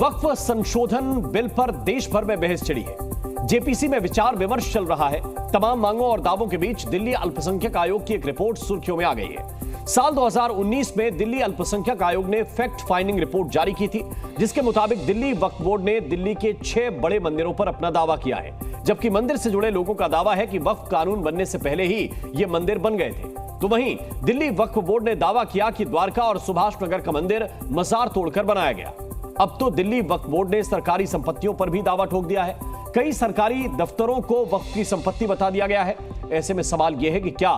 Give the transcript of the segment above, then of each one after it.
वक्फ संशोधन बिल पर देश भर में बहस छिड़ी है। जेपीसी में विचार विमर्श चल रहा है। तमाम मांगों और दावों के बीच दिल्ली अल्पसंख्यक आयोग की एक रिपोर्ट सुर्खियों में आ गई है। साल 2019 में दिल्ली अल्पसंख्यक आयोग ने फैक्ट फाइंडिंग रिपोर्ट जारी की थी, जिसके मुताबिक दिल्ली वक्फ बोर्ड ने दिल्ली के 6 बड़े मंदिरों पर अपना दावा किया है, जबकि मंदिर से जुड़े लोगों का दावा है कि वक्फ कानून बनने से पहले ही ये मंदिर बन गए थे। तो वहीं दिल्ली वक्फ बोर्ड ने दावा किया कि द्वारका और सुभाष नगर का मंदिर मजार तोड़कर बनाया गया। अब तो दिल्ली वक्फ बोर्ड ने सरकारी संपत्तियों पर भी दावा ठोक दिया है। कई सरकारी दफ्तरों को वक्फ की संपत्ति बता दिया गया है। ऐसे में सवाल यह है कि क्या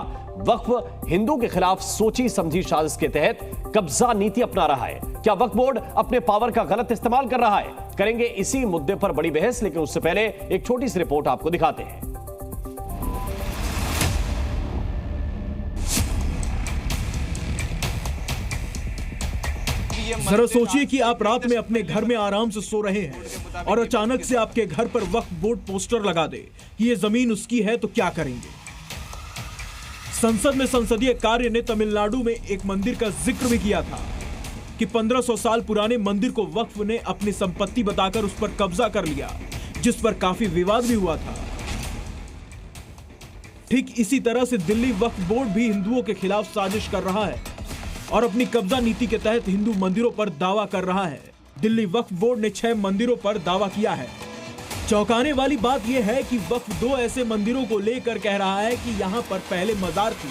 वक्फ हिंदू के खिलाफ सोची समझी साजिश के तहत कब्जा नीति अपना रहा है? क्या वक्फ बोर्ड अपने पावर का गलत इस्तेमाल कर रहा है? करेंगे इसी मुद्दे पर बड़ी बहस, लेकिन उससे पहले एक छोटी सी रिपोर्ट आपको दिखाते हैं। जरा सोचिए कि आप रात में अपने घर में आराम से सो रहे हैं और अचानक से आपके घर पर वक्फ बोर्ड पोस्टर लगा दे कि ये जमीन उसकी है, तो क्या करेंगे? संसद में संसदीय कार्य ने तमिलनाडु में एक मंदिर का जिक्र भी किया था कि 1500 साल पुराने मंदिर को वक्फ ने अपनी संपत्ति बताकर उस पर कब्जा कर लिया, जिस पर काफी विवाद भी हुआ था। ठीक इसी तरह से दिल्ली वक्फ बोर्ड भी हिंदुओं के खिलाफ साजिश कर रहा है और अपनी कब्जा नीति के तहत हिंदू मंदिरों पर दावा कर रहा है। दिल्ली वक्फ बोर्ड ने 6 मंदिरों पर दावा किया है। चौंकाने वाली बात यह है कि वक्फ 2 ऐसे मंदिरों को लेकर कह रहा है कि यहां पर पहले मजार थी,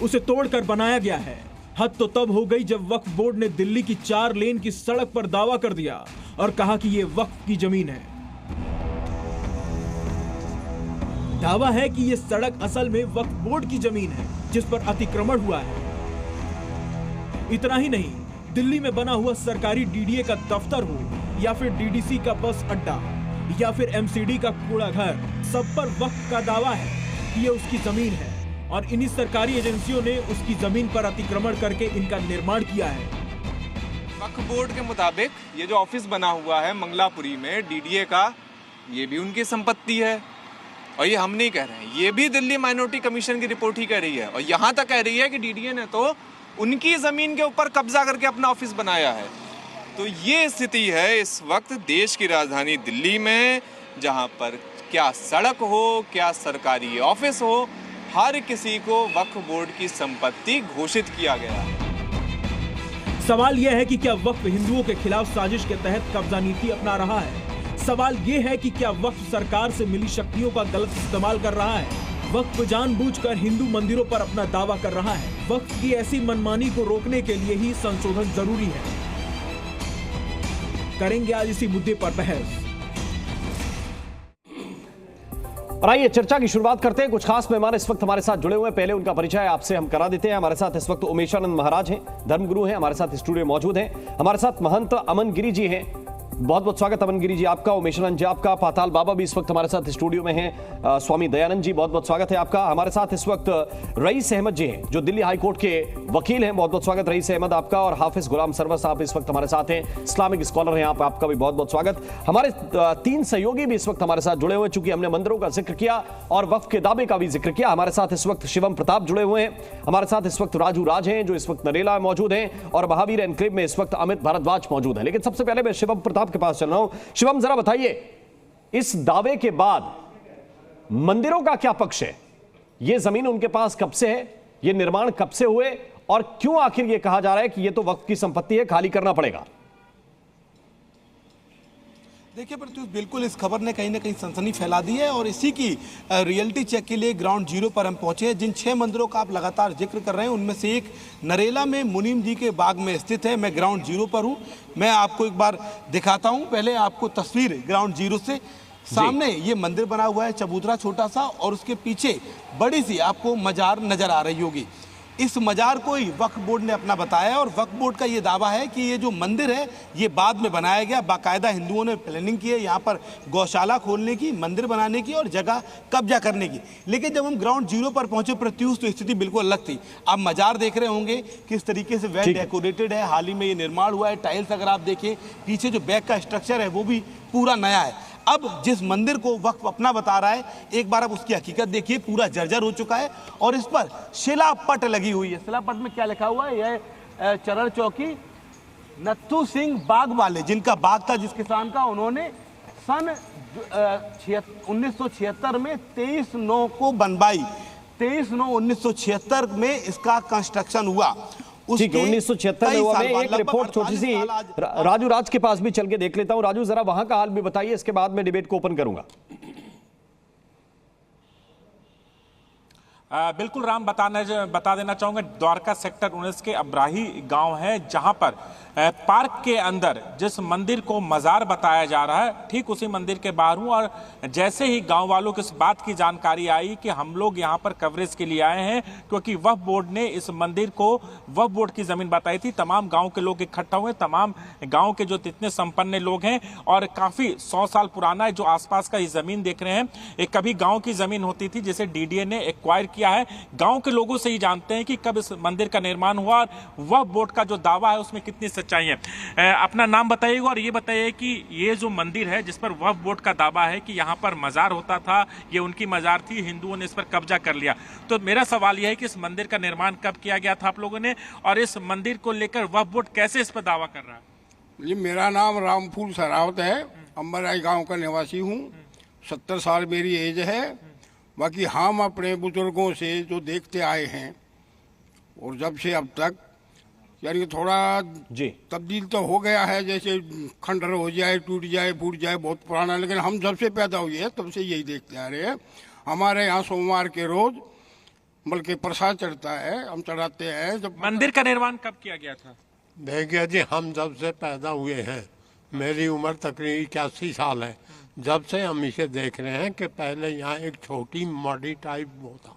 उसे तोड़कर बनाया गया है। हद तो तब हो गई जब वक्फ बोर्ड ने दिल्ली की 4 लेन की सड़क पर दावा कर दिया और कहा कि यह वक्फ की जमीन है। दावा है कि यह सड़क असल में वक्फ बोर्ड की जमीन है, जिस पर अतिक्रमण हुआ है। इतना ही नहीं, दिल्ली में बना हुआ सरकारी डीडीए का दफ्तर हो या फिर डीडीसी का बस अड्डा या फिर एमसीडी का कूड़ा घर, सब पर वक्फ का दावा है कि ये उसकी जमीन है और इन्हीं सरकारी एजेंसियों ने उसकी जमीन पर अतिक्रमण करके इनका निर्माण किया है। वक्फ बोर्ड के मुताबिक ये जो ऑफिस बना हुआ है मंगलापुरी में डीडीए का, ये भी उनकी संपत्ति है और ये हम नहीं कह रहे हैं, ये भी दिल्ली माइनॉरिटी कमीशन की रिपोर्ट ही कह रही है और यहाँ तक कह रही है कि डीडीए ने तो उनकी जमीन के ऊपर कब्जा करके अपना ऑफिस बनाया है। तो ये स्थिति है इस वक्त देश की राजधानी दिल्ली में, जहां पर क्या सड़क हो क्या सरकारी ऑफिस हो, हर किसी को वक्फ बोर्ड की संपत्ति घोषित किया गया है। सवाल यह है कि क्या वक्फ हिंदुओं के खिलाफ साजिश के तहत कब्जा नीति अपना रहा है? सवाल यह है कि क्या वक्फ सरकार से मिली शक्तियों का गलत इस्तेमाल कर रहा है? वक्फ जानबूझकर हिंदू मंदिरों पर अपना दावा कर रहा है। वक्फ की ऐसी मनमानी को रोकने के लिए ही संशोधन जरूरी है। करेंगे आज इसी मुद्दे पर बहस। और आइए चर्चा की शुरुआत करते हैं। कुछ खास मेहमान इस वक्त हमारे साथ जुड़े हुए हैं। पहले उनका परिचय आपसे हम करा देते हैं। हमारे साथ इस वक्त उमेशानंद महाराज हैं, धर्मगुरु हैं, हमारे साथ स्टूडियो मौजूद हैं। हमारे साथ महंत अमन गिरी जी हैं। बहुत बहुत स्वागत अमन गिरी जी आपका, उमेशानंद जी आपका। पाताल बाबा भी इस वक्त हमारे साथ स्टूडियो में हैं। स्वामी दयानंद जी, बहुत बहुत स्वागत है आपका। हमारे साथ इस वक्त रईस अहमद जी हैं, जो दिल्ली हाईकोर्ट के वकील हैं। बहुत बहुत स्वागत रईस अहमद आपका। और हाफिज गुलाम सरवर साहब इस वक्त हमारे साथ हैं, इस्लामिक स्कॉलर हैं आप, आपका भी बहुत बहुत स्वागत। हमारे 3 सहयोगी भी इस वक्त हमारे साथ जुड़े हुए हैं। चूंकि हमने मंदिरों का जिक्र किया और वक्फ के दावे का भी जिक्र किया, हमारे साथ इस वक्त शिवम प्रताप जुड़े हुए हैं। हमारे साथ इस वक्त राजू राज हैं, जो इस वक्त नरेला में मौजूद हैं। और महावीर एनक्लेव में इस वक्त अमित भारद्वाज मौजूद है। लेकिन सबसे पहले मैं शिवम प्रताप के पास चल रहा हूं। शिवम, जरा बताइए, इस दावे के बाद मंदिरों का क्या पक्ष है? यह जमीन उनके पास कब से है? यह निर्माण कब से हुए और क्यों आखिर यह कहा जा रहा है कि यह तो वक्फ की संपत्ति है, खाली करना पड़ेगा? देखिए प्रत्युष, बिल्कुल इस खबर ने कहीं ना कहीं सनसनी फैला दी है और इसी की रियलिटी चेक के लिए ग्राउंड जीरो पर हम पहुंचे हैं। जिन 6 मंदिरों का आप लगातार जिक्र कर रहे हैं, उनमें से एक नरेला में मुनीम जी के बाग में स्थित है। मैं ग्राउंड जीरो पर हूं। मैं आपको एक बार दिखाता हूं। पहले आपको तस्वीर ग्राउंड जीरो से। सामने ये मंदिर बना हुआ है, चबूतरा छोटा सा, और उसके पीछे बड़ी सी आपको मजार नजर आ रही होगी। इस मजार को ही वक्फ बोर्ड ने अपना बताया और वक्फ बोर्ड का ये दावा है कि ये जो मंदिर है ये बाद में बनाया गया। बाकायदा हिंदुओं ने प्लानिंग की है यहाँ पर गौशाला खोलने की, मंदिर बनाने की और जगह कब्जा करने की। लेकिन जब हम ग्राउंड जीरो पर पहुंचे प्रत्युष, तो स्थिति बिल्कुल अलग थी। आप मजार देख रहे होंगे किस तरीके से वेल डेकोरेटेड है, हाल ही में ये निर्माण हुआ है। टाइल्स अगर आप देखें, पीछे जो बैक का स्ट्रक्चर है वो भी पूरा नया है। अब जिस मंदिर को वक्फ अपना बता रहा है, एक बार आप उसकी हकीकत देखिए, पूरा जर्जर हो चुका है और इस पर शिलापट लगी हुई है। शिलापट में क्या लिखा हुआ है? यह चरण चौकी नत्थू सिंह बाग वाले, जिनका बाग था जिस किसान का, उन्होंने सन 1976 में 23/9 को बनवाई। 23/9/1976 में इसका कंस्ट्रक्शन हुआ। ठीक है, 1976 में हुआ। मैं एक रिपोर्ट छोटी सी राजू राज के पास भी चल के देख लेता हूं। राजू, जरा वहां का हाल भी बताइए, इसके बाद मैं डिबेट को ओपन करूंगा। बिल्कुल राम, बता देना चाहूंगा, द्वारका सेक्टर 19 के अब्राही गांव है, जहां पर पार्क के अंदर जिस मंदिर को मजार बताया जा रहा है, ठीक उसी मंदिर के बाहर हूं। और जैसे ही गांव वालों को इस बात की जानकारी आई कि हम लोग यहां पर कवरेज के लिए आए हैं, क्योंकि वक्फ बोर्ड ने इस मंदिर को वक्फ बोर्ड की जमीन बताई थी, तमाम गांव के लोग इकट्ठा हुए, तमाम गांव के जो जितने संपन्न लोग हैं, और काफी 100 साल पुराना है जो आसपास का ये जमीन देख रहे हैं, एक कभी गांव की जमीन होती थी जिसे डीडीए ने एक्वायर किया है। गांव के लोगों से ही जानते हैं कि कब इस मंदिर का निर्माण हुआ और वक्फ बोर्ड का जो दावा है उसमें कितनी सच्चाई है। अपना नाम बताइएगा और ये बताइए कि ये जो मंदिर है जिस पर वक्फ बोर्ड का दावा है कि यहाँ पर मजार होता था, ये उनकी मजार थी, हिंदुओं ने इस पर कब्जा कर लिया, तो मेरा सवाल यह है कि इस मंदिर का निर्माण कब किया गया था आप लोगों ने, और इस मंदिर को लेकर वक्फ बोर्ड कैसे इस पर दावा कर रहा है? जी, मेरा नाम रामफूल सरावत है, अंबराई गांव का निवासी हूँ। 70 साल मेरी एज है। बाकी हम अपने बुजुर्गों से जो देखते आए हैं और जब से अब तक, यानी थोड़ा जी तब्दील तो हो गया है, जैसे खंडर हो जाए, टूट जाए, फूट जाए, बहुत पुराना, लेकिन हम जब से पैदा हुए हैं तब से यही देखते आ रहे हैं। हमारे यहाँ सोमवार के रोज बल्कि प्रसाद चढ़ता है, हम चढ़ाते हैं। जब मंदिर का निर्माण कब किया गया था? देखिए जी, हम जब से पैदा हुए हैं, मेरी उम्र तकरीबन 81 साल है, जब से हम इसे देख रहे हैं कि पहले यहाँ एक छोटी मॉडी टाइप वो था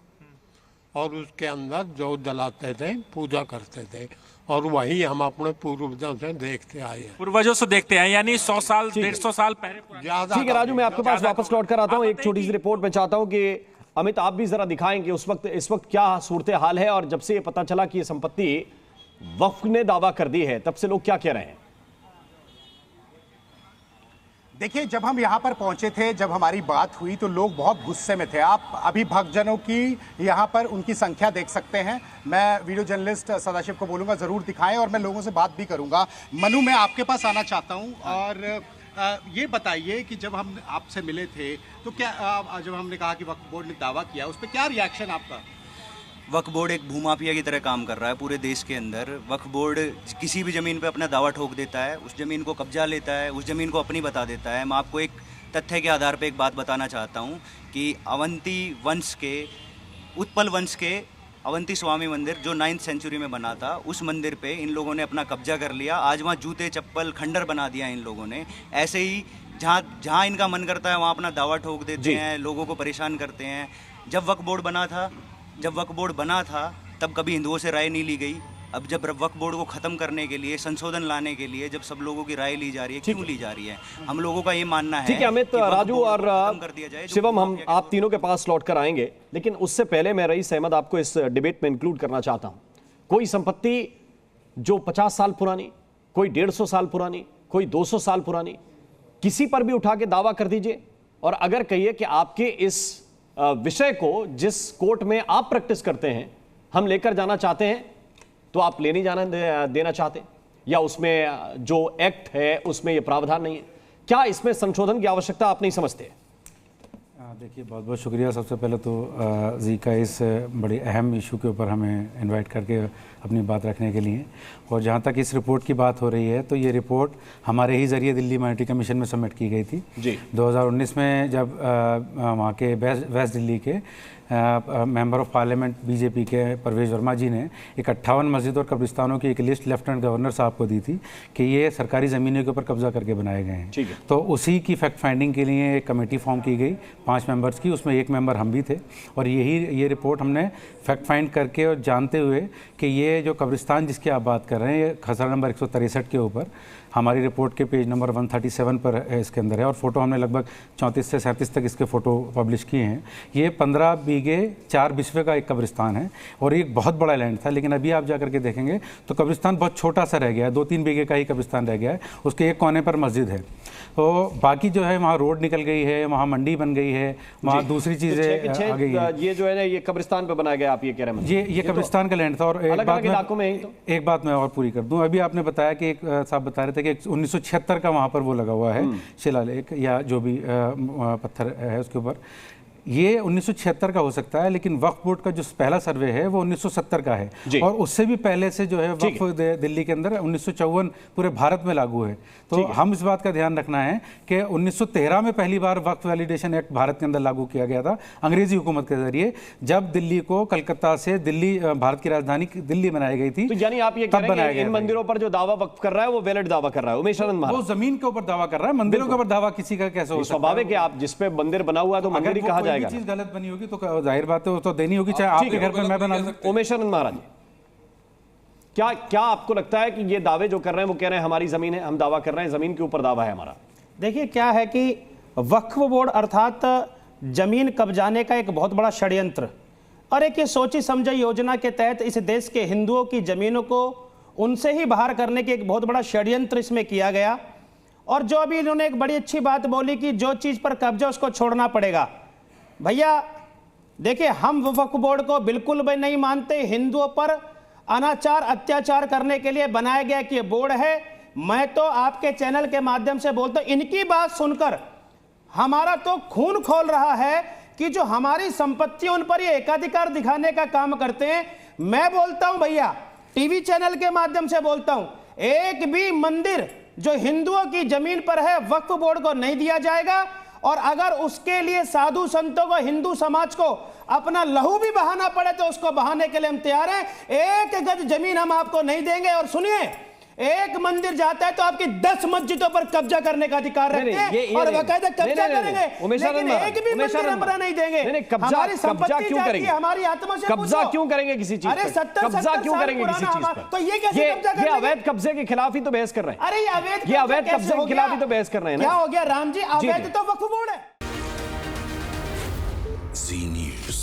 और उसके अंदर जोत जलाते थे, पूजा करते थे, और वही हम अपने पूर्वजों से देखते आए हैं। पूर्वजों से देखते हैं, यानी 100 साल 150 साल पहले। ठीक है राजू, मैं आपके पास वापस लौट कर आता हूँ। एक छोटी सी रिपोर्ट में चाहता हूँ कि अमित आप भी जरा दिखाएंगे इस वक्त क्या सूरत हाल है, और जब से ये पता चला कि ये संपत्ति वक्फ ने दावा कर दी है, तब से लोग क्या कह रहे हैं? देखिए, जब हम यहाँ पर पहुंचे थे, जब हमारी बात हुई तो लोग बहुत गुस्से में थे। आप अभी भक्तजनों की यहाँ पर उनकी संख्या देख सकते हैं। मैं वीडियो जर्नलिस्ट सदाशिव को बोलूँगा ज़रूर दिखाएं और मैं लोगों से बात भी करूँगा। मनु, मैं आपके पास आना चाहता हूँ और ये बताइए कि जब हम आपसे मिले थे तो क्या जब हमने कहा कि वक्फ बोर्ड ने दावा किया, उस पर क्या रिएक्शन आपका? वक्फ बोर्ड एक भूमाफिया की तरह काम कर रहा है पूरे देश के अंदर। वक्फ बोर्ड किसी भी ज़मीन पे अपना दावा ठोक देता है, उस ज़मीन को कब्जा लेता है, उस ज़मीन को अपनी बता देता है। मैं आपको एक तथ्य के आधार पे एक बात बताना चाहता हूँ कि अवंती वंश के, उत्पल वंश के अवंती स्वामी मंदिर जो 9th सेंचुरी में बना था, उस मंदिर पे इन लोगों ने अपना कब्जा कर लिया। आज वहाँ जूते चप्पल खंडर बना दिया इन लोगों ने। ऐसे ही जहाँ इनका मन करता है वहाँ अपना दावा ठोक देते हैं, लोगों को परेशान करते हैं। जब वक्फ बोर्ड बना था तब कभी हिंदुओं से राय नहीं ली गई। अब जब वक्फ बोर्ड को खत्म करने के लिए, संशोधन लाने के लिए जब सब लोगों की राय ली जा रही है, क्यों ली जा रही है? हम लोगों का ये मानना है। ठीक है अमित, राजू और शिवम, हम आप तीनों के पास लौट कर आएंगे, लेकिन उससे पहले मैं रईस अहमद आपको इस डिबेट में इंक्लूड करना चाहता हूं। कोई संपत्ति जो 50 साल पुरानी, कोई 150 साल पुरानी, कोई 200 साल पुरानी, किसी पर भी उठा के दावा कर दीजिए, और अगर कहिए कि आपके इस विषय को जिस कोर्ट में आप प्रैक्टिस करते हैं हम लेकर जाना चाहते हैं, तो आप ले नहीं जाना देना चाहते, या उसमें जो एक्ट है उसमें ये प्रावधान नहीं है? क्या इसमें संशोधन की आवश्यकता आप नहीं समझते? देखिए, बहुत बहुत शुक्रिया सबसे पहले तो जी का इस बड़ी अहम इशू के ऊपर हमें इनवाइट करके अपनी बात रखने के लिए। और जहाँ तक इस रिपोर्ट की बात हो रही है, तो ये रिपोर्ट हमारे ही ज़रिए दिल्ली माइनॉरिटी कमीशन में सबमिट की गई थी जी 2019 में, जब वहाँ के वेस्ट दिल्ली के मेंबर ऑफ पार्लियामेंट बीजेपी के परवेज वर्मा जी ने एक 58 मस्जिद और कब्रिस्तानों की एक लिस्ट लेफ्टिनेंट गवर्नर साहब को दी थी कि ये सरकारी ज़मीनों के ऊपर कब्जा करके बनाए गए हैं। तो उसी की फैक्ट फाइंडिंग के लिए एक कमेटी फॉर्म की गई 5 मेंबर्स की, उसमें एक मेंबर हम भी थे, और ये रिपोर्ट हमने फैक्ट फाइंड करके और जानते हुए कि ये जो कब्रिस्तान जिसकी आप बात कर रहे हैं, ये खसरा नंबर 163 के ऊपर हमारी रिपोर्ट के पेज नंबर 137 पर इसके अंदर है, और फोटो हमने लगभग 34 से 37 तक इसके फ़ोटो पब्लिश किए हैं। ये 15 बीघे 4 बिस्वे का एक कब्रिस्तान है, और एक बहुत बड़ा लैंड था, लेकिन अभी आप जाकर के देखेंगे तो कब्रिस्तान बहुत छोटा सा रह गया है, 2-3 बीघे का ही कब्रिस्तान रह गया है, उसके एक कोने पर मस्जिद है। तो बाकी जो है वहाँ रोड निकल गई है, वहाँ मंडी बन गई है, वहाँ दूसरी चीजें आ गई है। ये जो है ना ये कब्रिस्तान पे बनाया गया, आप ये कह रहे हैं? ये कब्रिस्तान का लैंड था। और एक बात मैं और पूरी कर दूं, अभी आपने बताया कि एक साहब बता रहे थे कि 1976 का वहाँ पर वो लगा हुआ है शिलालेख या जो भी पत्थर है उसके ऊपर। ये 1976 का हो सकता है, लेकिन वक्फ बोर्ड का जो पहला सर्वे है वो 1970 का है, और उससे भी पहले से जो है वक्फ दिल्ली के अंदर 1954 पूरे भारत में लागू है। तो हम इस बात का ध्यान रखना है कि 1913 में पहली बार वक्फ वैलिडेशन एक्ट भारत के अंदर लागू किया गया था अंग्रेजी हुकूमत के जरिए, जब दिल्ली को कलकत्ता से दिल्ली भारत की राजधानी दिल्ली बनाई गई थी। तो यानी आप ये कह रहे हैं कि इन मंदिरों पर जो दावा वक्फ कर रहा है वो वैलिड दावा कर रहा है उमेश आनंद महाराज? वो जमीन के ऊपर दावा कर रहा है, मंदिरों के ऊपर दावा किसी का कैसे हो सकता है? स्वाभाविक है, आप जिस पे मंदिर बना हुआ है तो मंदिर ही कहा जाएगा। चीज गलत बनी होगी तो जाहिर बात है वो तो देनी होगी, चाहे आपके घर पे मैं बना लूं। उमेश आनंद महाराज, क्या आपको लगता है कि ये दावे जो कर रहे हैं वो कह रहे हैं हमारी जमीन है, हम दावा कर रहे हैं जमीन के ऊपर दावा है हमारा? देखिए क्या है कि वक्फ बोर्ड अर्थात जमीन कब्जाने का एक बहुत बड़ा षड्यंत्र और एक ये सोची समझी योजना के तहत इस देश के हिंदुओं की जमीनों को उनसे ही बाहर करने की एक बहुत बड़ा षड्यंत्र इसमें किया गया। और जो अभी इन्होंने एक बड़ी अच्छी बात बोली कि जो चीज पर कब्जा उसको छोड़ना पड़ेगा। भैया देखिए, हम वक्फ बोर्ड को बिल्कुल भी नहीं मानते। हिंदुओं पर अनाचार अत्याचार करने के लिए बनाया गया कि ये बोर्ड है। मैं तो आपके चैनल के माध्यम से बोलता हूं, इनकी बात सुनकर हमारा तो खून खोल रहा है कि जो हमारी संपत्ति उन पर ये एकाधिकार दिखाने का काम करते हैं। मैं बोलता हूं भैया, टीवी चैनल के माध्यम से बोलता हूं, एक भी मंदिर जो हिंदुओं की जमीन पर है वक्फ बोर्ड को नहीं दिया जाएगा। और अगर उसके लिए साधु संतों को, हिंदू समाज को अपना लहू भी बहाना पड़े तो उसको बहाने के लिए हम तैयार हैं। एक गज जमीन हम आपको नहीं देंगे। और सुनिए, एक मंदिर जाता है तो आपकी 10 मस्जिदों पर कब्जा करने का अधिकार रखते हैं और बाकायदा कब्जा करेंगे, लेकिन एक भी मंदिर हम नहीं देंगे। हमारी संपत्ति जाती है, हमारी आत्मा से कब्जा क्यों करेंगे किसी चीज? अरे 70 कब्जा क्यों करेंगे किसी चीज पर? तो ये कैसे कब्जा करेंगे? ये अवैध कब्जे के खिलाफ ही तो बहस कर रहे हैं। अरे ये अवैध कब्जे के खिलाफ ही तो बहस कर रहे हैं। क्या हो गया राम जी? अवैध तो वक्फ बोर्ड है। जी न्यूज़।